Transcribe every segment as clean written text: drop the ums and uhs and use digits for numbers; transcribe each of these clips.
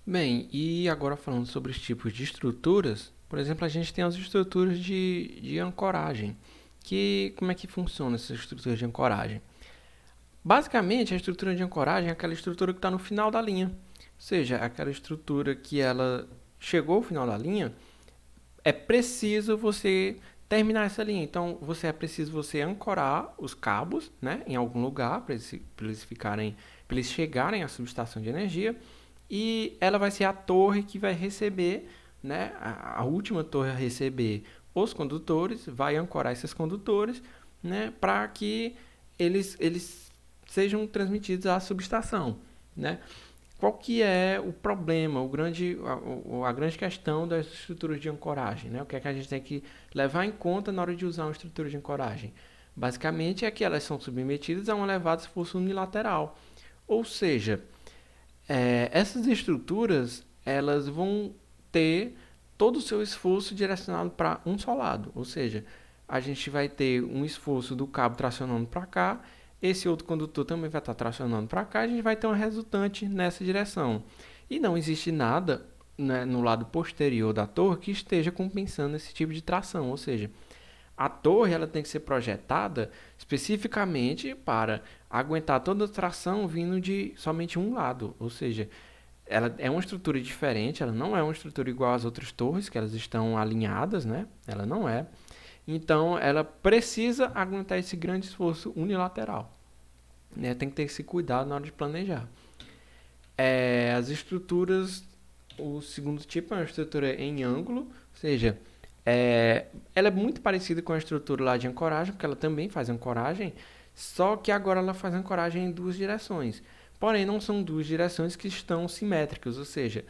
Bem, e agora falando sobre os tipos de estruturas, por exemplo, a gente tem as estruturas de ancoragem. Como é que funciona essas estruturas de ancoragem? Basicamente, a estrutura de ancoragem é aquela estrutura que está no final da linha. Ou seja, aquela estrutura que ela chegou ao final da linha, é preciso você terminar essa linha. Então, é preciso você ancorar os cabos, né, em algum lugar para eles chegarem à subestação de energia, e ela vai ser a torre que vai receber, né, a última torre a receber os condutores, vai ancorar esses condutores, né, para que eles sejam transmitidos à subestação, né? Qual que é o problema, a grande questão das estruturas de ancoragem, né? O que é que a gente tem que levar em conta na hora de usar uma estrutura de ancoragem? Basicamente é que elas são submetidas a um elevado esforço unilateral. Ou seja, essas estruturas elas vão ter todo o seu esforço direcionado para um só lado. Ou seja, a gente vai ter um esforço do cabo tracionando para cá, esse outro condutor também vai estar tracionando para cá, e a gente vai ter uma resultante nessa direção. E não existe nada, né, no lado posterior da torre que esteja compensando esse tipo de tração. Ou seja, a torre ela tem que ser projetada especificamente para aguentar toda a tração vindo de somente um lado. Ou seja, ela é uma estrutura diferente, ela não é uma estrutura igual às outras torres, que elas estão alinhadas, né? Ela não é. Então, ela precisa aguentar esse grande esforço unilateral, né? Tem que ter esse cuidado na hora de planejar. As estruturas, o segundo tipo é uma estrutura em ângulo, ou seja, ela é muito parecida com a estrutura lá de ancoragem, porque ela também faz ancoragem, só que agora ela faz ancoragem em duas direções. Porém, não são duas direções que estão simétricas, ou seja,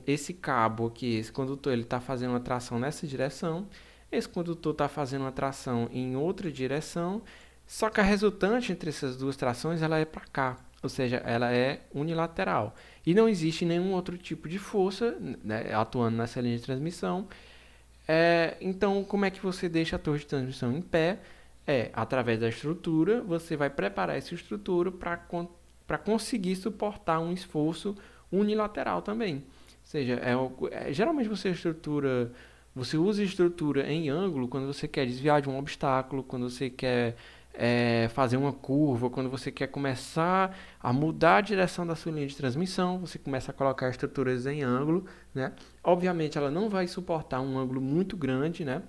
esse cabo aqui, esse condutor, ele está fazendo uma tração nessa direção, esse condutor está fazendo uma tração em outra direção, só que a resultante entre essas duas trações ela é para cá, ou seja, ela é unilateral. E não existe nenhum outro tipo de força, né, atuando nessa linha de transmissão. Então, como é que você deixa a torre de transmissão em pé? Através da estrutura, você vai preparar essa estrutura para conseguir suportar um esforço unilateral também. Ou seja, geralmente você usa estrutura em ângulo quando você quer desviar de um obstáculo, quando você quer fazer uma curva, quando você quer começar a mudar a direção da sua linha de transmissão, você começa a colocar estruturas em ângulo, né? Obviamente ela não vai suportar um ângulo muito grande, né?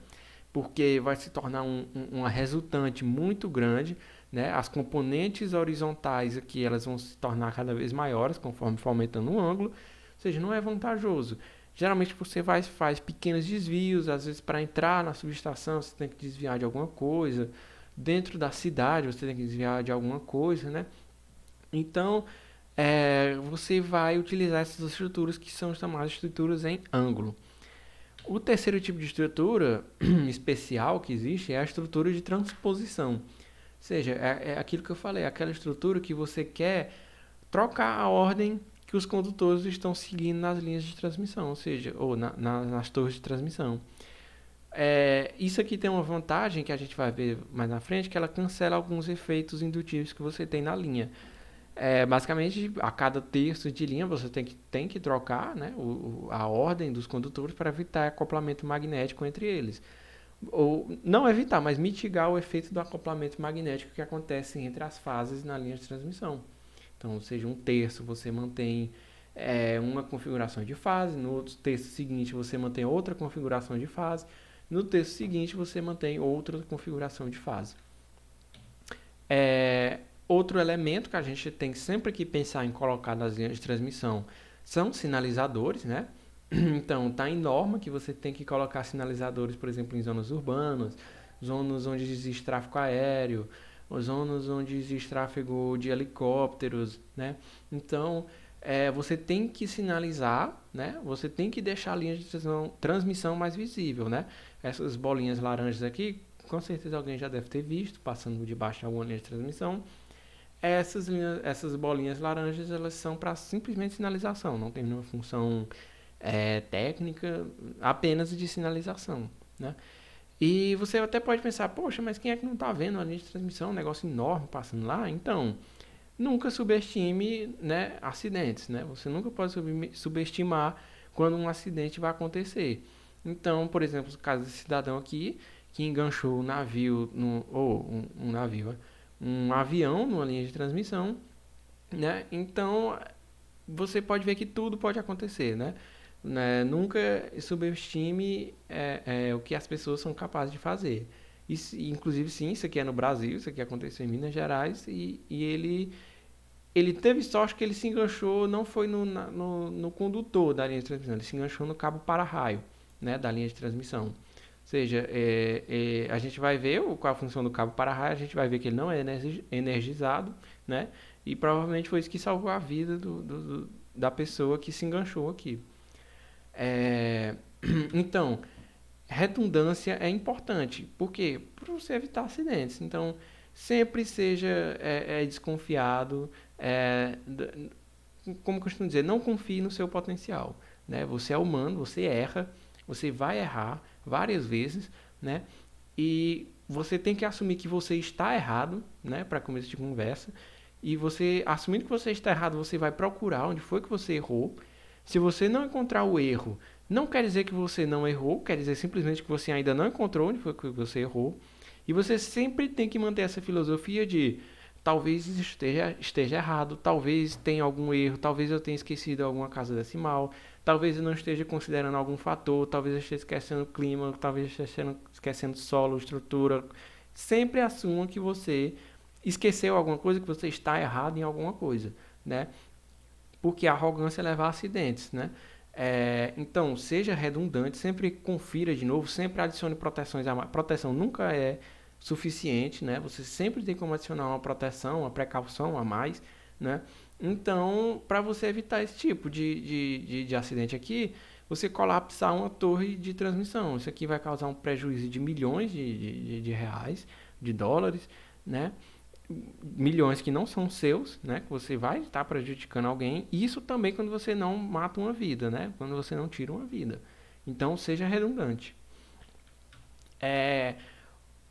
Porque vai se tornar uma resultante muito grande, né? As componentes horizontais aqui elas vão se tornar cada vez maiores conforme for aumentando o ângulo, ou seja, não é vantajoso. Geralmente você faz pequenos desvios, às vezes para entrar na subestação você tem que desviar de alguma coisa, dentro da cidade você tem que desviar de alguma coisa, né? Então você vai utilizar essas estruturas que são chamadas de estruturas em ângulo. O terceiro tipo de estrutura especial que existe é a estrutura de transposição. Ou seja, é aquilo que eu falei, é aquela estrutura que você quer trocar a ordem que os condutores estão seguindo nas linhas de transmissão, ou seja, nas torres de transmissão. Isso aqui tem uma vantagem que a gente vai ver mais na frente, que ela cancela alguns efeitos indutivos que você tem na linha. Basicamente, a cada terço de linha você tem que trocar, né, a ordem dos condutores para evitar acoplamento magnético entre eles. Ou não evitar, mas mitigar o efeito do acoplamento magnético que acontece entre as fases na linha de transmissão. Então, seja um terço você mantém uma configuração de fase, no outro terço seguinte você mantém outra configuração de fase, no terço seguinte você mantém outra configuração de fase. Outro elemento que a gente tem sempre que pensar em colocar nas linhas de transmissão são sinalizadores, né? Então, está em norma que você tem que colocar sinalizadores, por exemplo, em zonas urbanas, zonas onde existe tráfego aéreo, ou zonas onde existe tráfego de helicópteros, né? Então, você tem que sinalizar, né? Você tem que deixar a linha de transmissão mais visível, né? Essas bolinhas laranjas aqui, com certeza alguém já deve ter visto, passando debaixo de alguma linha de transmissão. Essas bolinhas laranjas, elas são para simplesmente sinalização, não tem nenhuma função técnica, apenas de sinalização, né? E você até pode pensar, poxa, mas quem é que não está vendo a linha de transmissão, um negócio enorme passando lá? Então, nunca subestime, né, acidentes, né? Você nunca pode subestimar quando um acidente vai acontecer. Então, por exemplo, o caso desse cidadão aqui que enganchou um navio ou um navio, um avião numa linha de transmissão, né? Então, você pode ver que tudo pode acontecer, né? Nunca subestime o que as pessoas são capazes de fazer. Isso, inclusive, sim, isso aqui é no Brasil, isso aqui aconteceu em Minas Gerais, e ele teve sorte que ele se enganchou, não foi no condutor da linha de transmissão, ele se enganchou no cabo para-raio, né, da linha de transmissão. Ou seja, a gente vai ver qual a função do cabo para-raio, a gente vai ver que ele não é energizado, né, e provavelmente foi isso que salvou a vida da pessoa que se enganchou aqui. É, então, redundância é importante. Por quê? Para você evitar acidentes. Então, sempre seja desconfiado. É, como costumo dizer, não confie no seu potencial. Né? Você é humano, você erra, você vai errar várias vezes, né? E você tem que assumir que você está errado, né? Para começo de conversa. E você, assumindo que você está errado, você vai procurar onde foi que você errou. Se você não encontrar o erro, não quer dizer que você não errou, quer dizer simplesmente que você ainda não encontrou onde foi que você errou. E você sempre tem que manter essa filosofia de talvez esteja errado, talvez tenha algum erro, talvez eu tenha esquecido alguma casa decimal, talvez eu não esteja considerando algum fator, talvez eu esteja esquecendo o clima, talvez eu esteja esquecendo solo, estrutura. Sempre assuma que você esqueceu alguma coisa, que você está errado em alguma coisa, né? Porque a arrogância leva a acidentes, né? Então, seja redundante, sempre confira de novo, sempre adicione proteções a mais. Proteção nunca é suficiente, né? Você sempre tem como adicionar uma proteção, uma precaução a mais, né? Então, para você evitar esse tipo de acidente aqui, você colapsar uma torre de transmissão. Isso aqui vai causar um prejuízo de milhões de reais, de dólares, né? Milhões que não são seus, né? Que você vai estar prejudicando alguém. Isso também quando você não mata uma vida, né? Quando você não tira uma vida. Então seja redundante. É,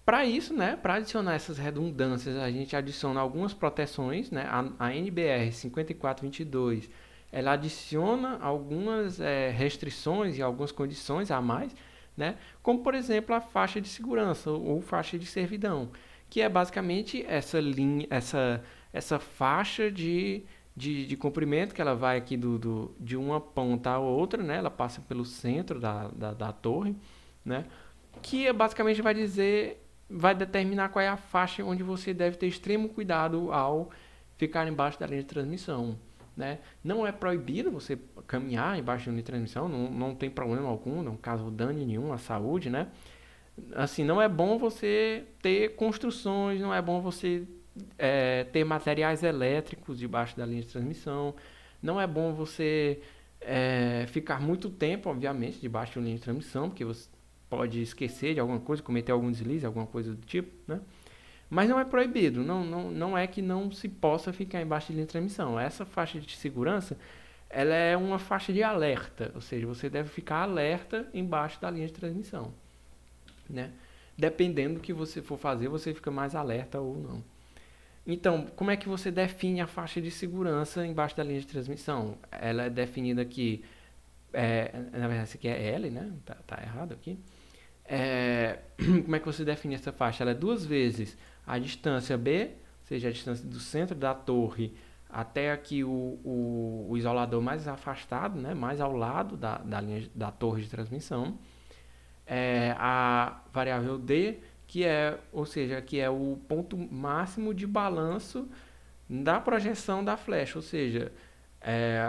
para isso, né? Para adicionar essas redundâncias, a gente adiciona algumas proteções, né? A NBR 5422, ela adiciona algumas restrições e algumas condições a mais, né? Como por exemplo a faixa de segurança ou faixa de servidão, que é basicamente essa linha, essa faixa de comprimento que ela vai aqui de uma ponta a outra, né? Ela passa pelo centro da torre, né? Que basicamente vai determinar qual é a faixa onde você deve ter extremo cuidado ao ficar embaixo da linha de transmissão. Né? Não é proibido você caminhar embaixo da linha de transmissão, não tem problema algum, não causa dano nenhum à saúde, né? Assim, não é bom você ter construções, não é bom você ter materiais elétricos debaixo da linha de transmissão, não é bom você ficar muito tempo, obviamente, debaixo de uma linha de transmissão, porque você pode esquecer de alguma coisa, cometer algum deslize, alguma coisa do tipo, né? Mas não é proibido, não é que não se possa ficar embaixo de linha de transmissão. Essa faixa de segurança, ela é uma faixa de alerta, ou seja, você deve ficar alerta embaixo da linha de transmissão, né? Dependendo do que você for fazer, você fica mais alerta ou não. Então, como é que você define a faixa de segurança embaixo da linha de transmissão? Ela é definida aqui, na verdade, isso aqui é L, né? Tá errado aqui. Como é que você define essa faixa? Ela é 2 vezes a distância B, ou seja, a distância do centro da torre até aqui o isolador mais afastado, né? Mais ao lado da linha da torre de transmissão. A variável D, ou seja, que é o ponto máximo de balanço da projeção da flecha, ou seja,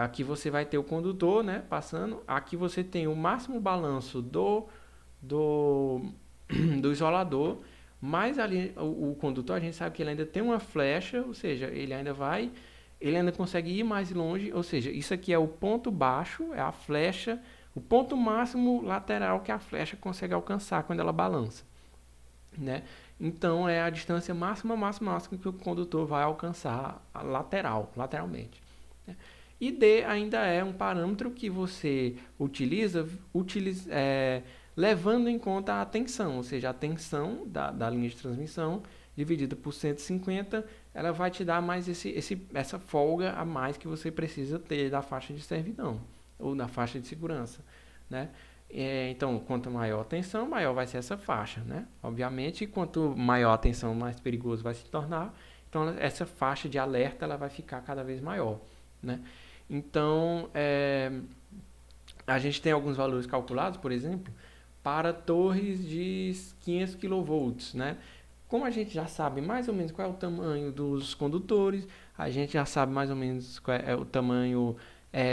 aqui você vai ter o condutor, né, passando, aqui você tem o máximo balanço do, do isolador, mas ali o condutor a gente sabe que ele ainda tem uma flecha, ou seja, ele ainda consegue ir mais longe, ou seja, isso aqui é o ponto baixo, é a flecha, o ponto máximo lateral que a flecha consegue alcançar quando ela balança, né? Então é a distância máxima que o condutor vai alcançar lateralmente, né? E D ainda é um parâmetro que você utiliza levando em conta a tensão, ou seja, a tensão da linha de transmissão dividida por 150, ela vai te dar mais essa folga a mais que você precisa ter da faixa de servidão ou da faixa de segurança, né? Então, quanto maior a tensão, maior vai ser essa faixa, né? Obviamente, quanto maior a tensão, mais perigoso vai se tornar. Então, essa faixa de alerta ela vai ficar cada vez maior, né? Então, a gente tem alguns valores calculados, por exemplo, para torres de 500 kV, né? Como a gente já sabe mais ou menos qual é o tamanho dos condutores, a gente já sabe mais ou menos qual é o tamanho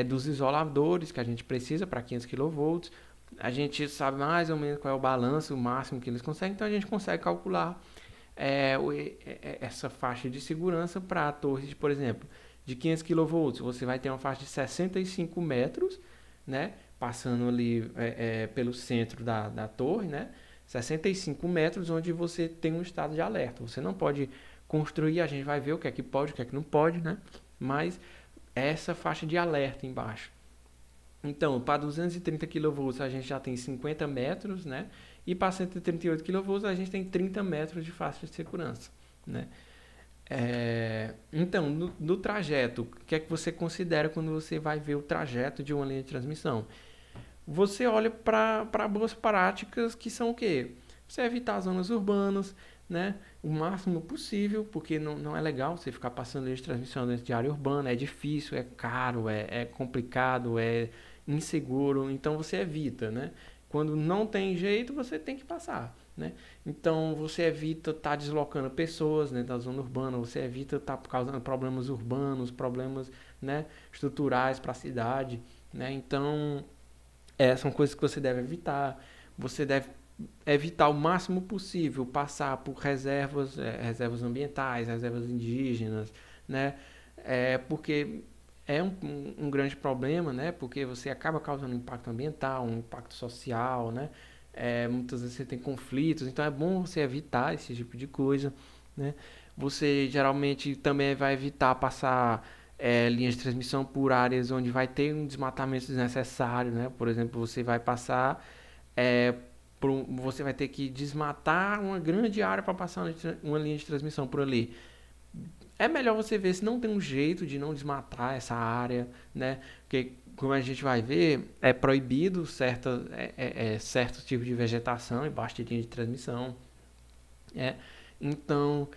dos isoladores que a gente precisa para 500 kV, a gente sabe mais ou menos qual é o balanço, o máximo que eles conseguem, então a gente consegue calcular essa faixa de segurança para torres, por exemplo, de 500 kV. Você vai ter uma faixa de 65 metros, né? Passando ali pelo centro da torre, né? 65 metros, onde você tem um estado de alerta. Você não pode construir, a gente vai ver o que é que pode, o que é que não pode, né? Mas essa faixa de alerta embaixo. Então, para 230 kV a gente já tem 50 metros, né? E para 138 kV a gente tem 30 metros de faixa de segurança, né? Então, no trajeto, o que é que você considera quando você vai ver o trajeto de uma linha de transmissão? Você olha para boas práticas que são o quê? Você evitar as zonas urbanas, né? O máximo possível, porque não é legal você ficar passando linha de transmissão dentro de área urbana, é difícil, é caro, é complicado, é inseguro, então você evita, né? Quando não tem jeito, você tem que passar, né? Então você evita estar deslocando pessoas dentro da zona urbana, você evita estar causando problemas urbanos, problemas, né, estruturais para a cidade, né? Então são coisas que você deve evitar. Você deve evitar o máximo possível passar por reservas ambientais, reservas indígenas, né? Porque é um grande problema, né? Porque você acaba causando um impacto ambiental, um impacto social, né? Muitas vezes você tem conflitos, então é bom você evitar esse tipo de coisa, né? Você geralmente também vai evitar passar linhas de transmissão por áreas onde vai ter um desmatamento desnecessário, né? Por exemplo, você vai passar é, você vai ter que desmatar uma grande área para passar uma linha de transmissão por ali. É melhor você ver se não tem um jeito de não desmatar essa área, né? Porque, como a gente vai ver, é proibido certos tipos de vegetação embaixo de linha de transmissão. É. Então,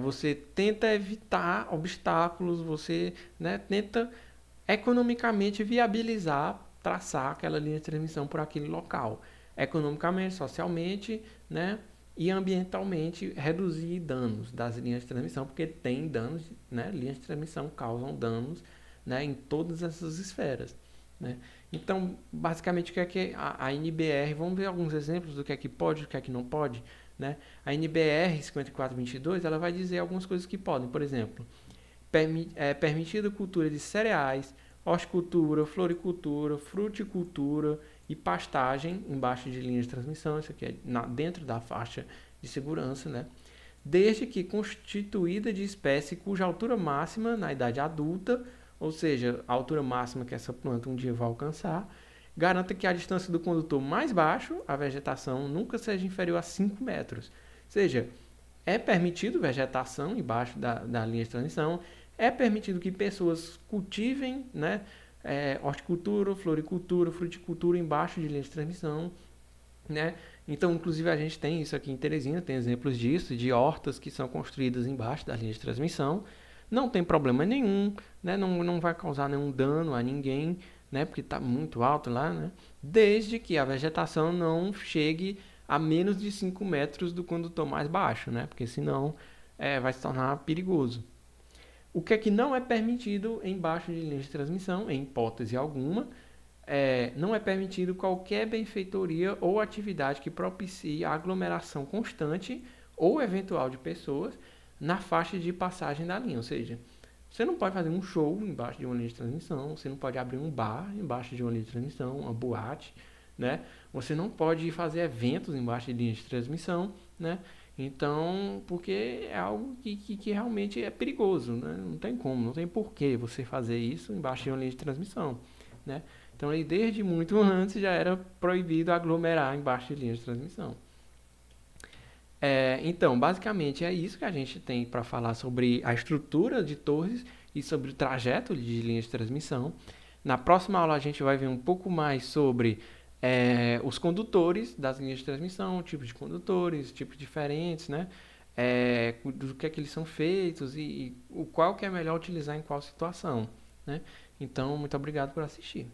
você tenta evitar obstáculos, você, né, tenta economicamente viabilizar traçar aquela linha de transmissão por aquele local. Economicamente, socialmente, né, e ambientalmente reduzir danos das linhas de transmissão, porque tem danos, né, linhas de transmissão causam danos, né, em todas essas esferas, né? Então, basicamente, o que é que a NBR, vamos ver alguns exemplos do que é que pode, do que é que não pode, né? A NBR 5422, ela vai dizer algumas coisas que podem, por exemplo, permitida cultura de cereais, horticultura, floricultura, fruticultura e pastagem embaixo de linhas de transmissão, isso aqui é dentro da faixa de segurança, né? Desde que constituída de espécie cuja altura máxima na idade adulta, ou seja, a altura máxima que essa planta um dia vai alcançar, garanta que a distância do condutor mais baixo, a vegetação, nunca seja inferior a 5 metros. Ou seja, é permitido vegetação embaixo da linha de transmissão, é permitido que pessoas cultivem, né, horticultura, floricultura, fruticultura embaixo de linha de transmissão, né? Então, inclusive, a gente tem isso aqui em Teresina, tem exemplos disso, de hortas que são construídas embaixo da linha de transmissão. Não tem problema nenhum, né? Não vai causar nenhum dano a ninguém, né? Porque está muito alto lá, né? Desde que a vegetação não chegue a menos de 5 metros do condutor mais baixo, né? Porque senão vai se tornar perigoso. O que é que não é permitido embaixo de linha de transmissão, em hipótese alguma, não é permitido qualquer benfeitoria ou atividade que propicie a aglomeração constante ou eventual de pessoas na faixa de passagem da linha. Ou seja, você não pode fazer um show embaixo de uma linha de transmissão, você não pode abrir um bar embaixo de uma linha de transmissão, uma boate, né? Você não pode fazer eventos embaixo de linha de transmissão, né? Então, porque é algo que realmente é perigoso, né? Não tem como, não tem porquê você fazer isso embaixo de uma linha de transmissão, né? Então, aí, desde muito antes já era proibido aglomerar embaixo de linha de transmissão. Então, basicamente é isso que a gente tem para falar sobre a estrutura de torres e sobre o trajeto de linhas de transmissão. Na próxima aula a gente vai ver um pouco mais sobre os condutores das linhas de transmissão, tipos de condutores, tipos diferentes, né? Do que é que eles são feitos e o qual que é melhor utilizar em qual situação, né? Então, muito obrigado por assistir.